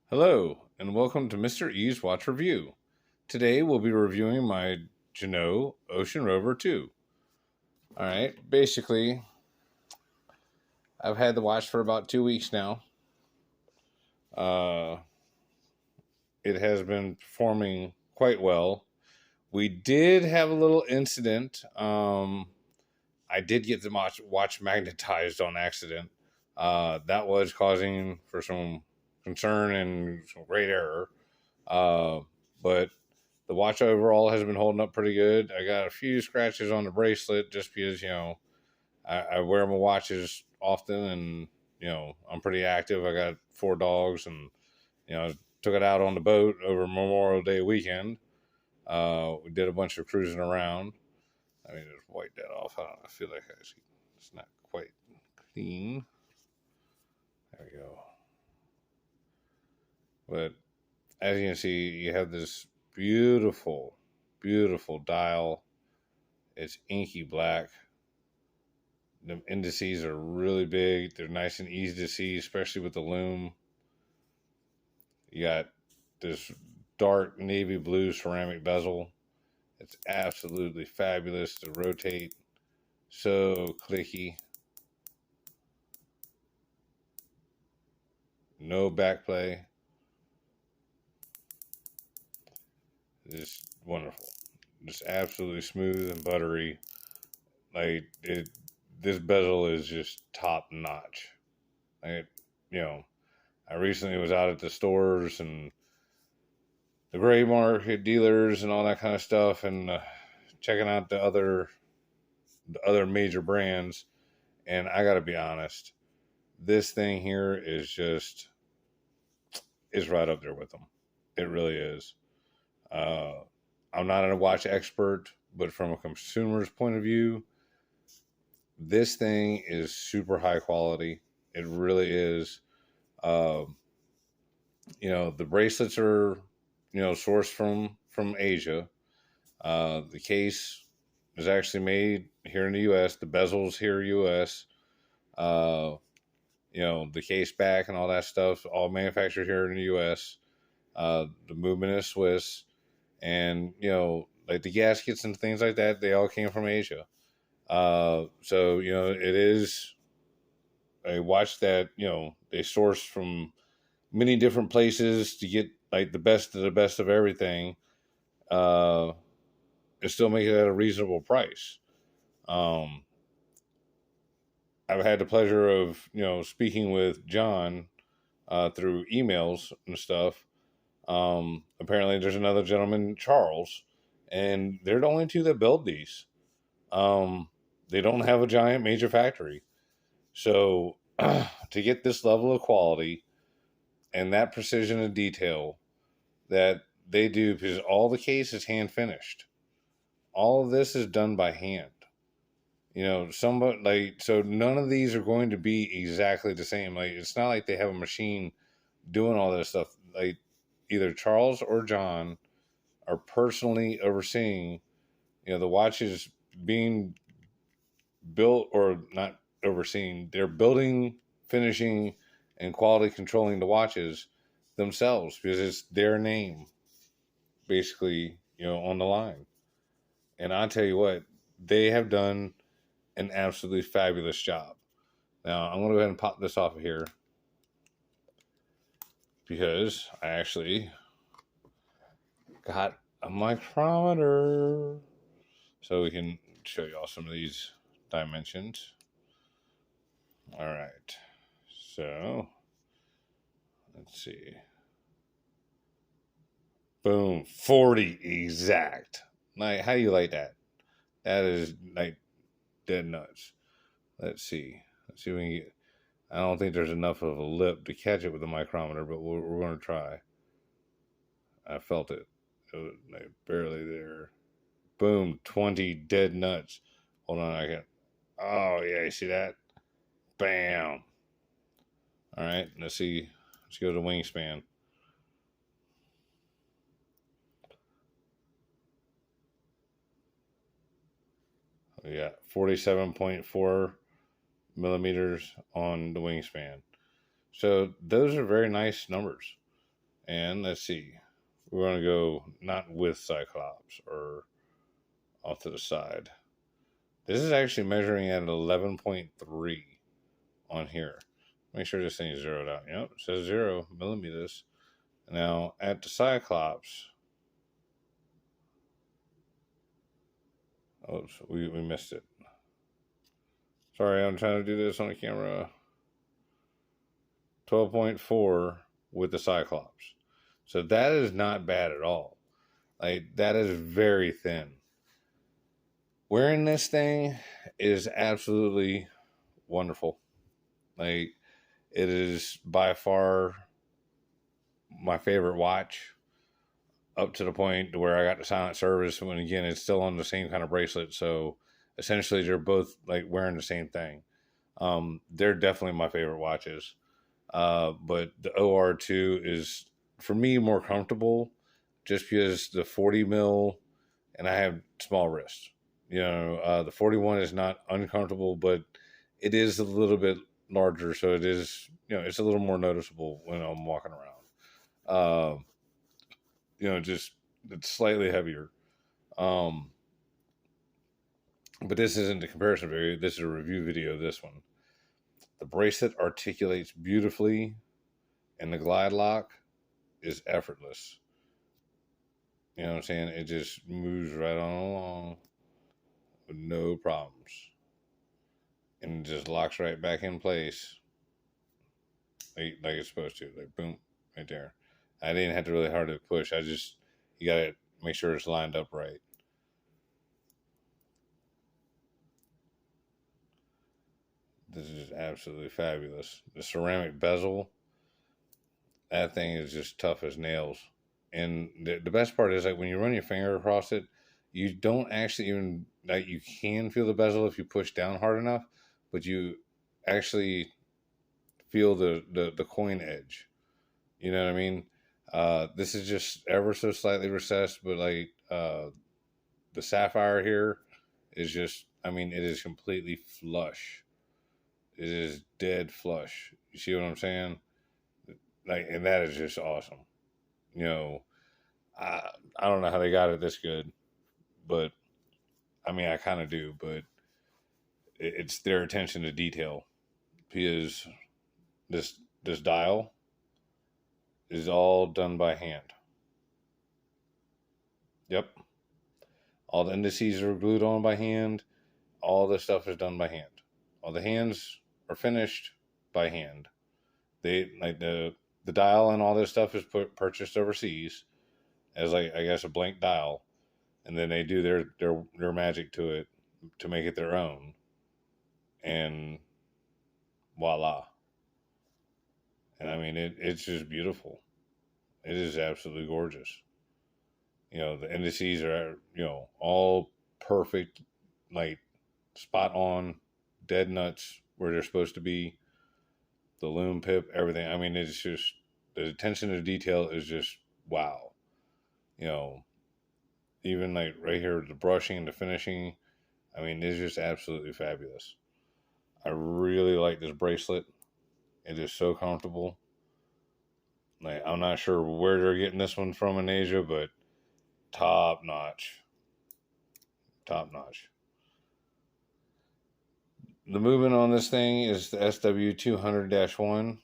Hello, and welcome to Mr. E's Watch Review. Today we'll be reviewing my Ginault Ocean Rover 2. Alright, basically, I've had the watch for about 2 weeks now. Uh, it has been performing quite well. We did have a little incident. I did get the watch magnetized on accident. That was causing for some concern and some great error. But the watch overall has been holding up pretty good. I got a few scratches on the bracelet just because, I wear my watches often and, I'm pretty active. I got 4 dogs and, took it out on the boat over Memorial Day weekend. We did a bunch of cruising around. I mean, just wipe that off. I feel like it's not quite clean. There we go. But as you can see, you have this beautiful, beautiful dial. It's inky black. The indices are really big. They're nice and easy to see, especially with the lume. You got this dark navy blue ceramic bezel. It's absolutely fabulous to rotate. So clicky. No backplay. Just wonderful. Just absolutely smooth and buttery. This bezel is just top notch. Like, you know, I recently was out at the stores and the gray market dealers and all that kind of stuff, and checking out the other major brands. And I got to be honest, this thing here is right up there with them. It really is. I'm not a watch expert, but from a consumer's point of view, this thing is super high quality. It really is. The bracelets are, sourced from Asia. The case is actually made here in the U.S. The bezels here, U.S. Uh, the case back and all that stuff, all manufactured here in the U.S. The movement is Swiss, and like the gaskets and things like that, they all came from Asia. So it is a watch that they source from many different places to get like the best of everything, uh, and still make it at a reasonable price. Um, I've had the pleasure of speaking with John through emails and stuff. Apparently, there's another gentleman, Charles, and they're the only two that build these. Um, they don't have a giant major factory, so to get this level of quality and that precision of detail that they do, because all the case is hand finished. All of this is done by hand. Somebody like, so none of these are going to be exactly the same. Like, it's not like they have a machine doing all this stuff. Like, either Charles or John are personally overseeing, the watches being built, or not overseeing. They're building, finishing, and quality controlling the watches themselves because it's their name, basically, on the line. And I tell you what, they have done an absolutely fabulous job. Now, I'm going to go ahead and pop this off of here because I actually got a micrometer so we can show you all some of these dimensions. All right. So, let's see. Boom, 40 exact. Like, how do you like that? That is like dead nuts. Let's see. Let's see if we can get. I don't think there's enough of a lip to catch it with the micrometer, but we're going to try. I felt it. It was like barely there. Boom, 20 dead nuts. Hold on, I can. Oh, yeah, you see that? Bam. All right, let's see. Let's go to wingspan. We got 47.4 millimeters on the wingspan. So those are very nice numbers. And let's see. We're going to go not with Cyclops or off to the side. This is actually measuring at 11.3 on here. Make sure this thing is zeroed out. Yep, it says 0 millimeters. Now, at the Cyclops, oops, we missed it. Sorry, I'm trying to do this on the camera. 12.4 with the Cyclops. So that is not bad at all. Like, that is very thin. Wearing this thing is absolutely wonderful. Like, it is by far my favorite watch, up to the point where I got the silent service when, again, it's still on the same kind of bracelet. So essentially they're both like wearing the same thing. They're definitely my favorite watches. But the OR2 is, for me, more comfortable just because the 40 mil, and I have small wrists. The 41 is not uncomfortable, but it is a little bit larger. So it is, it's a little more noticeable when I'm walking around. Just it's slightly heavier. But this isn't the comparison video. This is a review video of this one. The bracelet articulates beautifully, and the glide lock is effortless. You know what I'm saying? It just moves right on along with no problems. And it just locks right back in place like it's supposed to. Like, boom, right there. I didn't have to really hard to push. You got to make sure it's lined up right. This is absolutely fabulous. The ceramic bezel, that thing is just tough as nails. And the best part is, like, when you run your finger across it, you don't actually even, like, you can feel the bezel if you push down hard enough, but you actually feel the coin edge. You know what I mean? This is just ever so slightly recessed, but like the sapphire here is just, I mean, it is completely flush. It is dead flush. You see what I'm saying? Like, and that is just awesome. I don't know how they got it this good, but I mean, I kind of do, but it's their attention to detail, because this dial is all done by hand. Yep. All the indices are glued on by hand. All this stuff is done by hand. All the hands are finished by hand. They, like, the dial and all this stuff is purchased overseas as, like, I guess, a blank dial, and then they do their magic to it to make it their own, and voila. And I mean, it's just beautiful. It is absolutely gorgeous. The indices are, all perfect, like, spot on, dead nuts where they're supposed to be. The loom pip, everything. I mean, it's just, the attention to detail is just wow. Even like right here, the brushing and the finishing, I mean, it's just absolutely fabulous. I really like this bracelet. It is so comfortable. Like, I'm not sure where they're getting this one from in Asia, but top notch. Top notch. The movement on this thing is the SW200-1.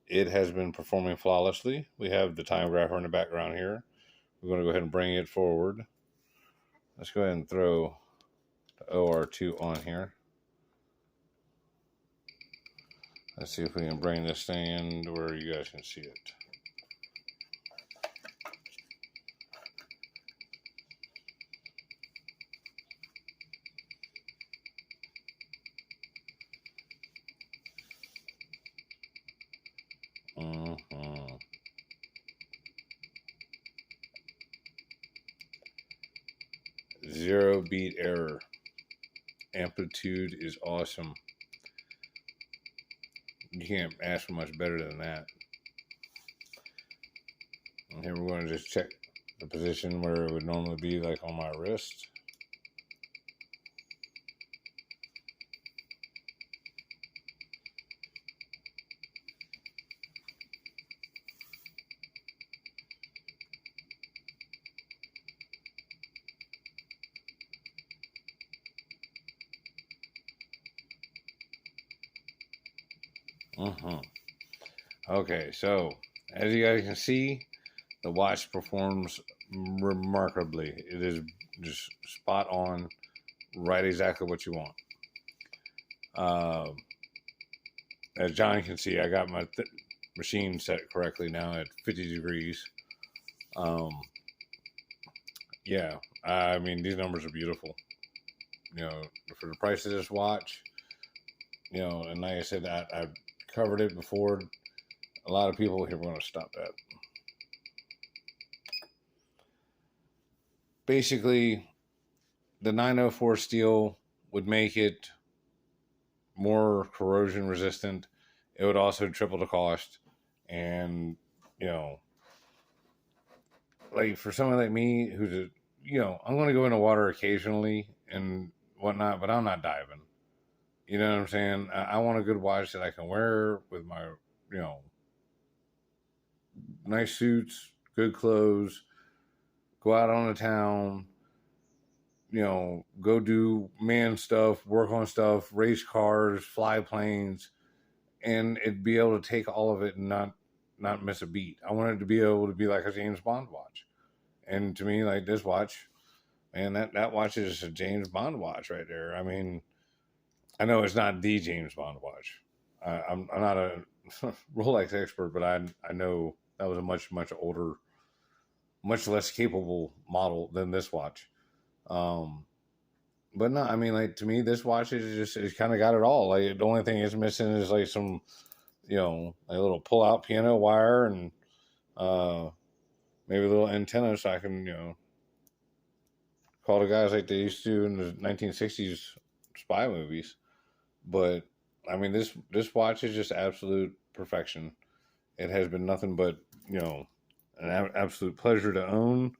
It has been performing flawlessly. We have the time grapher in the background here. We're going to go ahead and bring it forward. Let's go ahead and throw the OR2 on here. Let's see if we can bring this thing in to where you guys can see it. Zero beat error. Amplitude is awesome. You can't ask for much better than that. And here we're going to just check the position where it would normally be, like on my wrist. Mm-hmm. Okay, so as you guys can see, the watch performs remarkably. It is just spot on, right exactly what you want. Uh, as John can see, I got my machine set correctly now at 50 degrees. Um, yeah, I mean, these numbers are beautiful. You know, for the price of this watch, you know, and like I said, I've covered it before. A lot of people here want to stop that. Basically, the 904 steel would make it more corrosion resistant. It would also triple the cost. And, you know, like for someone like me who's a, you know, I'm going to go into water occasionally and whatnot, but I'm not diving. You know what I'm saying? I want a good watch that I can wear with my, you know, nice suits, good clothes, go out on the town, you know, go do man stuff, work on stuff, race cars, fly planes, and it'd be able to take all of it and not miss a beat. I wanted to be able to be like a James Bond watch. And to me, like this watch, man, that watch is a James Bond watch right there. I mean, I know it's not the James Bond watch. I'm not a Rolex expert, but I know that was a much older, much less capable model than this watch. Um, but no, I mean, like to me, this watch is just it's kind of got it all. Like the only thing it's missing is like some, you know, a little pull out piano wire and uh, maybe a little antenna so I can, you know, call the guys like they used to in the 1960s spy movies. But I mean, this watch is just absolute perfection. It has been nothing but, you know, an absolute pleasure to own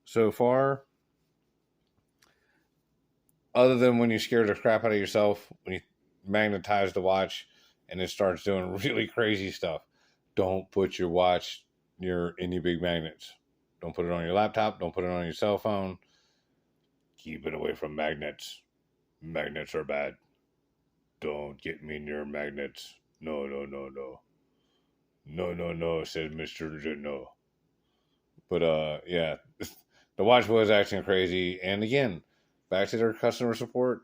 so far. Other than when you scare the crap out of yourself when you magnetize the watch and it starts doing really crazy stuff. Don't put your watch near any big magnets. Don't put it on your laptop. Don't put it on your cell phone. Keep it away from magnets. Magnets are bad. Don't get me near magnets. No, no, no, no. No, no, no, said Mr. No. But yeah. The watch was acting crazy. And again, back to their customer support.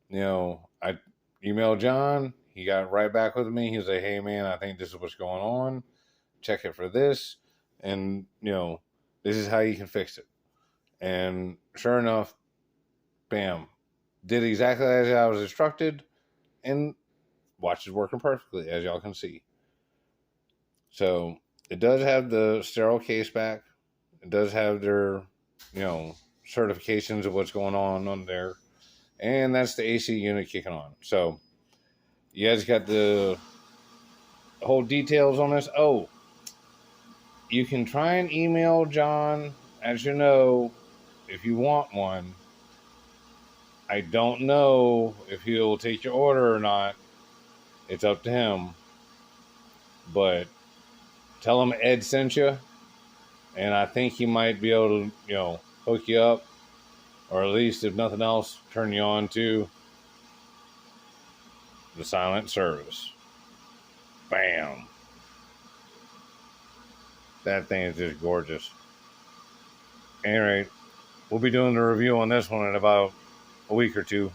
You know, I emailed John. He got right back with me. He was like, hey man, I think this is what's going on. Check it for this. And, you know, this is how you can fix it. And sure enough, bam. Did exactly as I was instructed. And watch is working perfectly, as y'all can see. So it does have the sterile case back. It does have their, you know, certifications of what's going on there. And that's the AC unit kicking on. So you guys got the whole details on this. Oh, you can try and email John, as you know, if you want one. I don't know if he'll take your order or not. It's up to him. But tell him Ed sent you, and I think he might be able to, you know, hook you up, or at least, if nothing else, turn you on to the silent service. Bam. That thing is just gorgeous. Anyway, we'll be doing the review on this one in about a week or two.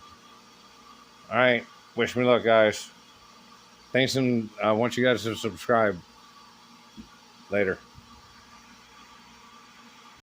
All right. Wish me luck, guys. Thanks, and I want you guys to subscribe. Later.